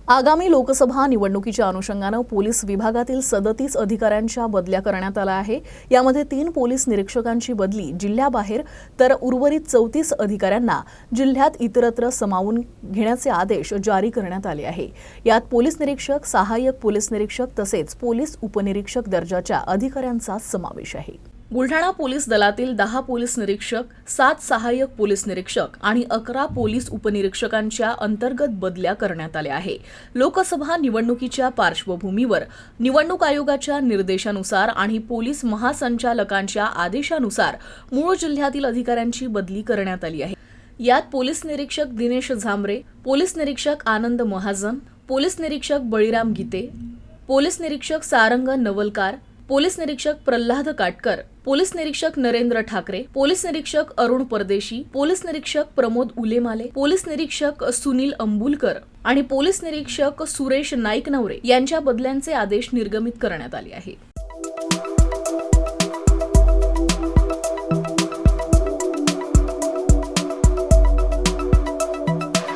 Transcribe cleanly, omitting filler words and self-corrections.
आगामी लोकसभा निवडणुकीच्या अनुषंगानं पोलीस विभागातील 37 अधिकाऱ्यांच्या बदल्या करण्यात आल्या आहे। यामध्ये 3 पोलीस निरीक्षकांची बदली जिल्ह्याबाहेर तर उर्वरित 34 अधिकाऱ्यांना जिल्ह्यात इतरत्र सामावून घेण्याचे आदेश जारी करण्यात आले आहे। यात पोलीस निरीक्षक, सहाय्यक पोलीस निरीक्षक तसेच पोलीस उपनिरीक्षक दर्जाच्या अधिकाऱ्यांचा समावेश आहे। बुलढाणा पोलीस दलातील 10 पोलीस निरीक्षक, 7 सहाय्यक पोलीस निरीक्षक आणि 11 पोलीस उपनिरीक्षकांच्या अंतर्गत बदल्या करण्यात आल्या आहे। लोकसभा निवडणुकीच्या पार्श्वभूमीवर निवडणूक आयोगाच्या निर्देशानुसार आणि पोलीस महासंचालकांच्या आदेशानुसार मूळ जिल्ह्यातील अधिकाऱ्यांची बदली करण्यात आली आहे। यात पोलीस निरीक्षक दिनेश झांबरे, पोलीस निरीक्षक आनंद महाजन, पोलीस निरीक्षक बळीराम गीते, पोलीस निरीक्षक सारंग नवलकार, पोलीस निरीक्षक प्रल्हाद काटकर, पोलीस निरीक्षक नरेंद्र ठाकरे, पोलीस निरीक्षक अरुण परदेशी, पोलीस निरीक्षक प्रमोद उलेमाले, पोलीस निरीक्षक सुनील अंबुलकर आणि पोलीस निरीक्षक सुरेश नाईकनवरे यांच्या बदल्यांचे आदेश निर्गमित करण्यात आले आहे।